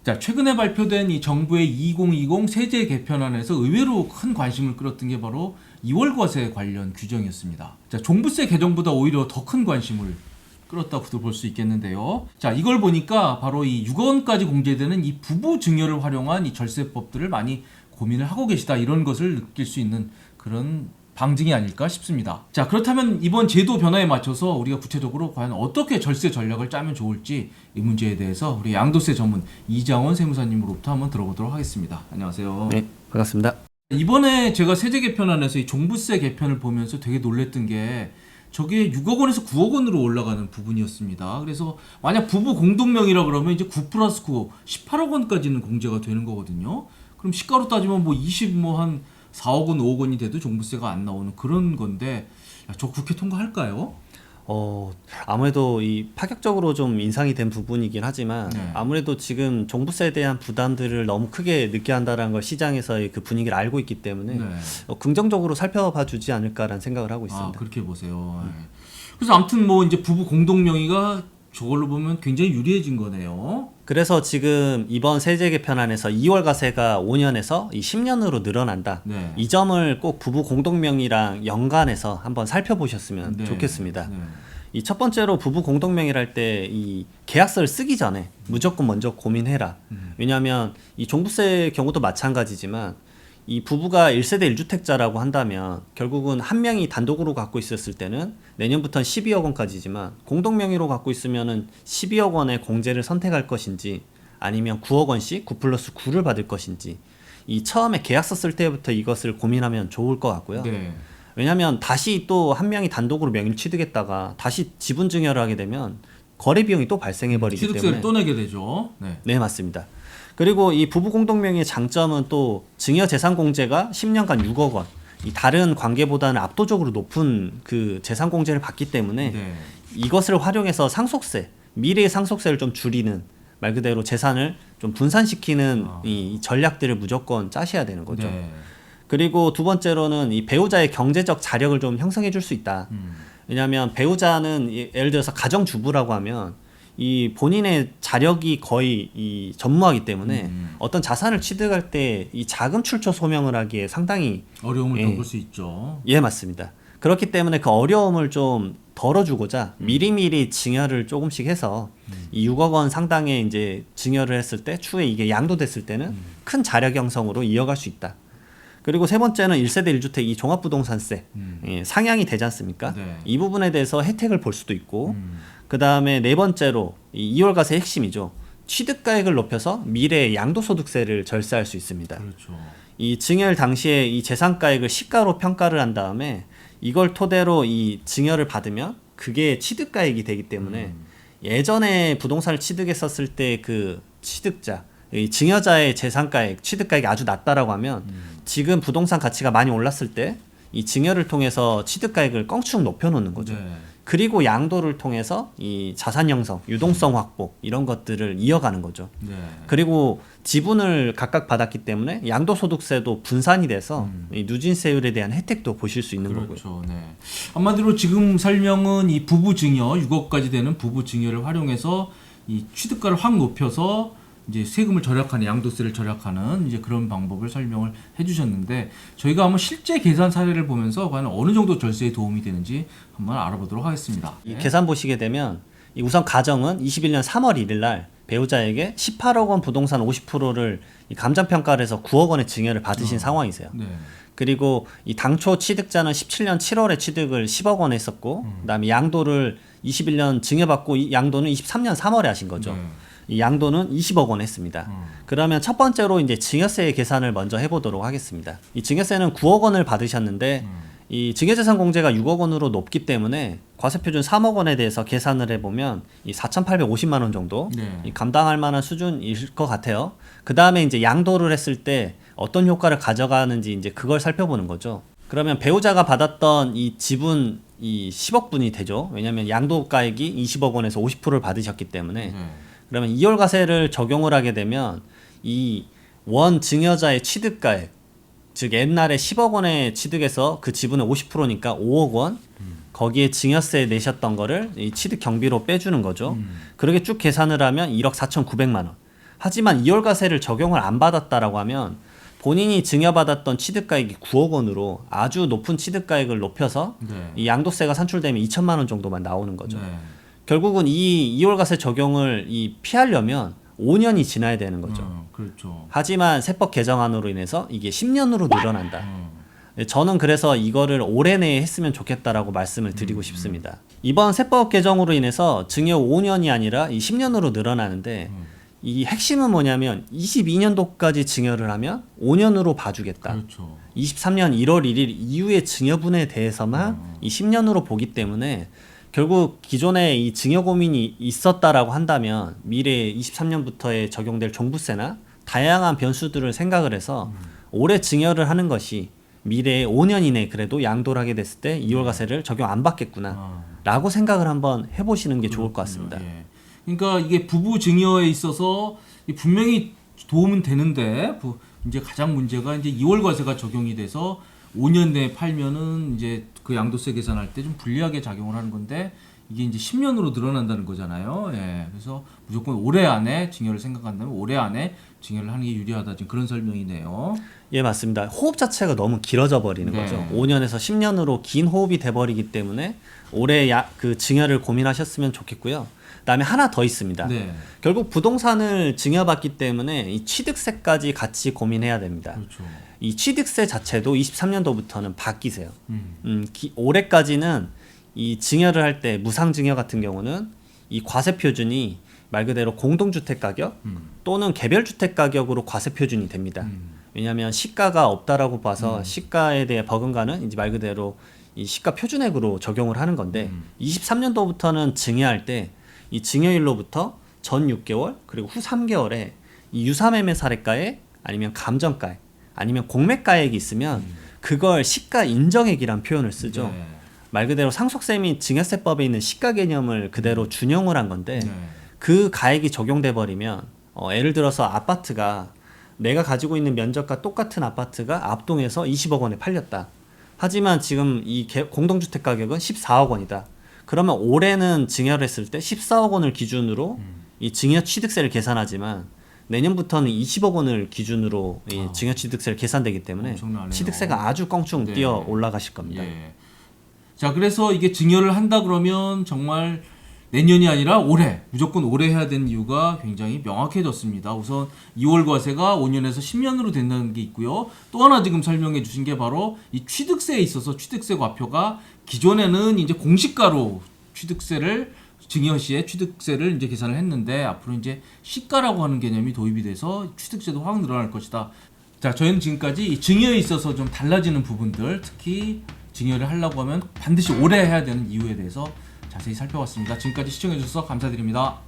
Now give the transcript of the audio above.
자, 최근에 발표된 이 정부의 2020 세제 개편안에서 의외로 큰 관심을 끌었던 게 바로 2월 과세 관련 규정이었습니다. 자, 종부세 개정보다 오히려 더 큰 관심을 끌었다고도 볼 수 있겠는데요. 자, 이걸 보니까 바로 이 6억 원까지 공제되는 이 부부 증여를 활용한 이 절세법들을 많이 고민을 하고 계시다, 이런 것을 느낄 수 있는 그런 방증이 아닐까 싶습니다. 자, 그렇다면 이번 제도 변화에 맞춰서 우리가 구체적으로 과연 어떻게 절세 전략을 짜면 좋을지, 이 문제에 대해서 우리 양도세 전문 이장원 세무사님으로부터 한번 들어보도록 하겠습니다. 안녕하세요. 네, 반갑습니다. 이번에 제가 세제 개편안에서 이 종부세 개편을 보면서 되게 놀랬던 게, 저게 6억 원에서 9억 원으로 올라가는 부분이었습니다. 그래서 만약 부부 공동명의라 그러면 이제 9 플러스 9, 18억 원까지는 공제가 되는 거거든요. 그럼 시가로 따지면 뭐 한 4억 원, 5억 원이 돼도 종부세가 안 나오는 그런 건데, 야, 저 국회 통과할까요? 아무래도 이 파격적으로 좀 인상이 된 부분이긴 하지만 네. 아무래도 지금 종부세에 대한 부담들을 너무 크게 느껴한다는 걸 시장에서의 그 분위기를 알고 있기 때문에 네. 긍정적으로 살펴봐 주지 않을까라는 생각을 하고 있습니다. 아, 그렇게 보세요. 예. 그래서 아무튼 뭐 이제 부부 공동명의가 저걸로 보면 굉장히 유리해진 거네요. 그래서 지금 이번 세제 개편안에서 2월 과세가 5년에서 10년으로 늘어난다. 네. 이 점을 꼭 부부 공동명의랑 연관해서 한번 살펴보셨으면 네. 좋겠습니다. 네. 이 첫 번째로 부부 공동명의를 할 때 이 계약서를 쓰기 전에 무조건 먼저 고민해라. 왜냐하면 이 종부세 경우도 마찬가지지만 이 부부가 1세대 1주택자라고 한다면 결국은 한 명이 단독으로 갖고 있었을 때는 내년부터는 12억 원까지지만 공동명의로 갖고 있으면은 12억 원의 공제를 선택할 것인지 아니면 9억 원씩 9 플러스 9를 받을 것인지, 이 처음에 계약서 쓸 때부터 이것을 고민하면 좋을 것 같고요. 네. 왜냐하면 다시 또 한 명이 단독으로 명의를 취득했다가 다시 지분 증여를 하게 되면 거래 비용이 또 발생해 버리기 취득세를 때문에. 또 내게 되죠. 네. 네, 맞습니다. 그리고 이 부부 공동명의의 장점은 또 증여 재산 공제가 10년간 6억 원, 이 다른 관계보다는 압도적으로 높은 그 재산 공제를 받기 때문에 네. 이것을 활용해서 상속세, 미래의 상속세를 좀 줄이는, 말 그대로 재산을 좀 분산시키는 이 전략들을 무조건 짜셔야 되는 거죠. 네. 그리고 두 번째로는 이 배우자의 경제적 자력을 좀 형성해 줄 수 있다. 왜냐하면 배우자는 예를 들어서 가정주부라고 하면 이 본인의 자력이 거의 이 전무하기 때문에 어떤 자산을 취득할 때 이 자금 출처 소명을 하기에 상당히 어려움을 예. 겪을 수 있죠. 예, 맞습니다. 그렇기 때문에 그 어려움을 좀 덜어주고자 미리미리 증여를 조금씩 해서 이 6억 원 상당의 이제 증여를 했을 때 추후에 이게 양도됐을 때는 큰 자력 형성으로 이어갈 수 있다. 그리고 세 번째는 1세대 1주택 이 종합부동산세 예, 상향이 되지 않습니까? 네. 이 부분에 대해서 혜택을 볼 수도 있고, 그 다음에 네 번째로 이 2월 과세 핵심이죠. 취득가액을 높여서 미래의 양도소득세를 절세할 수 있습니다. 그렇죠. 이 증여일 당시에 이 재산가액을 시가로 평가를 한 다음에 이걸 토대로 이 증여를 받으면 그게 취득가액이 되기 때문에 예전에 부동산을 취득했었을 때 그 취득자, 이 증여자의 재산가액, 취득가액이 아주 낮다라고 하면 지금 부동산 가치가 많이 올랐을 때 이 증여를 통해서 취득가액을 껑충 높여놓는 거죠. 네. 그리고 양도를 통해서 이 자산 형성, 유동성 확보 이런 것들을 이어가는 거죠. 네. 그리고 지분을 각각 받았기 때문에 양도소득세도 분산이 돼서 이 누진세율에 대한 혜택도 보실 수 있는 거고요. 그렇죠. 네. 한마디로 지금 설명은 이 부부 증여 6억까지 되는 부부 증여를 활용해서 이 취득가를 확 높여서 이제 세금을 절약하는, 양도세를 절약하는 이제 그런 방법을 설명을 해주셨는데, 저희가 한번 실제 계산 사례를 보면서 과연 어느 정도 절세에 도움이 되는지 한번 알아보도록 하겠습니다. 이 계산 보시게 되면 이 우선 가정은 21년 3월 1일 날 배우자에게 18억 원 부동산 50%를 이 감정평가를 해서 9억 원의 증여를 받으신 상황이세요. 네. 그리고 이 당초 취득자는 17년 7월에 취득을 10억 원 했었고, 그다음에 양도를 21년 증여받고 이 양도는 23년 3월에 하신 거죠. 네. 이 양도는 20억 원 했습니다. 그러면 첫 번째로 이제 증여세의 계산을 먼저 해보도록 하겠습니다. 이 증여세는 9억 원을 받으셨는데 이 증여재산 공제가 6억 원으로 높기 때문에 과세표준 3억 원에 대해서 계산을 해보면 이 4,850만 원 정도 네. 이 감당할 만한 수준일 것 같아요. 그 다음에 이제 양도를 했을 때 어떤 효과를 가져가는지 이제 그걸 살펴보는 거죠. 그러면 배우자가 받았던 이 지분 이 10억 분이 되죠. 왜냐하면 양도가액이 20억 원에서 50%를 받으셨기 때문에. 그러면 2월 과세를 적용을 하게 되면 이 원 증여자의 취득가액, 즉 옛날에 10억 원에 취득해서 그 지분의 50%니까 5억 원, 거기에 증여세 내셨던 거를 이 취득 경비로 빼주는 거죠. 그렇게 쭉 계산을 하면 1억 4,900만 원. 하지만 2월과세를 적용을 안 받았다라고 하면 본인이 증여받았던 취득가액이 9억 원으로 아주 높은 취득가액을 높여서 네. 이 양도세가 산출되면 2천만 원 정도만 나오는 거죠. 네. 결국은 이 2월과세 적용을 피하려면 5년이 지나야 되는 거죠. 그렇죠. 하지만 세법 개정안으로 인해서 이게 10년으로 늘어난다. 저는 그래서 이거를 올해 내에 했으면 좋겠다라고 말씀을 드리고 싶습니다. 이번 세법 개정으로 인해서 증여 5년이 아니라 이 10년으로 늘어나는데 이 핵심은 뭐냐면 22년도까지 증여를 하면 5년으로 봐주겠다. 그렇죠. 23년 1월 1일 이후의 증여분에 대해서만 이 10년으로 보기 때문에 결국 기존에 이 증여 고민이 있었다라고 한다면 미래 23년부터에 적용될 종부세나 다양한 변수들을 생각을 해서 올해 증여를 하는 것이 미래에 5년 이내 그래도 양도를 하게 됐을 때 2월과세를 적용 안 받겠구나 라고 생각을 한번 해보시는 게 좋을 것 같습니다. 예. 그러니까 이게 부부 증여에 있어서 분명히 도움은 되는데 이제 가장 문제가 이제 2월과세가 적용이 돼서 5년 내에 팔면은 이제 그 양도세 계산할 때 좀 불리하게 작용을 하는 건데 이게 이제 10년으로 늘어난다는 거잖아요. 예. 그래서 무조건 올해 안에 증여를 생각한다면 올해 안에 증여를 하는 게 유리하다. 지금 그런 설명이네요. 예, 맞습니다. 호흡 자체가 너무 길어져 버리는 네. 거죠. 5년에서 10년으로 긴 호흡이 돼 버리기 때문에 올해 그 증여를 고민하셨으면 좋겠고요. 그다음에 하나 더 있습니다. 네. 결국 부동산을 증여받기 때문에 이 취득세까지 같이 고민해야 됩니다. 그렇죠. 이 취득세 자체도 23년도부터는 바뀌세요. 올해까지는 이 증여를 할 때 무상증여 같은 경우는 이 과세 표준이 말 그대로 공동주택 가격 또는 개별주택 가격으로 과세 표준이 됩니다. 왜냐하면 시가가 없다라고 봐서 시가에 대해 버금가는 이제 말 그대로 이 시가 표준액으로 적용을 하는 건데 23년도부터는 증여할 때 이 증여일로부터 전 6개월 그리고 후 3개월에 이 유사매매 사례가액 아니면 감정가액 아니면 공매가액이 있으면 그걸 시가 인정액이란 표현을 쓰죠. 네. 말 그대로 상속세 및 증여세법에 있는 시가 개념을 그대로 준용을 한 건데 네. 그 가액이 적용돼 버리면 예를 들어서 아파트가 내가 가지고 있는 면적과 똑같은 아파트가 압동에서 20억 원에 팔렸다. 하지만 지금 이 공동주택 가격은 14억 원이다. 그러면 올해는 증여를 했을 때 14억 원을 기준으로 이 증여 취득세를 계산하지만 내년부터는 20억 원을 기준으로 이 증여 취득세를 계산되기 때문에 엄청나네요. 취득세가 아주 껑충 네. 뛰어 올라가실 겁니다. 예. 자, 그래서 이게 증여를 한다 그러면 정말 내년이 아니라 올해, 무조건 올해 해야 되는 이유가 굉장히 명확해졌습니다. 우선 2월 과세가 5년에서 10년으로 된다는 게 있고요. 또 하나 지금 설명해 주신 게 바로 이 취득세에 있어서 취득세 과표가 기존에는 이제 공시가로 취득세를 증여 시에 취득세를 이제 계산을 했는데 앞으로 이제 시가라고 하는 개념이 도입이 돼서 취득세도 확 늘어날 것이다. 자, 저희는 지금까지 이 증여에 있어서 좀 달라지는 부분들, 특히 증여를 하려고 하면 반드시 올해 해야 되는 이유에 대해서 자세히 살펴봤습니다. 지금까지 시청해 주셔서 감사드립니다.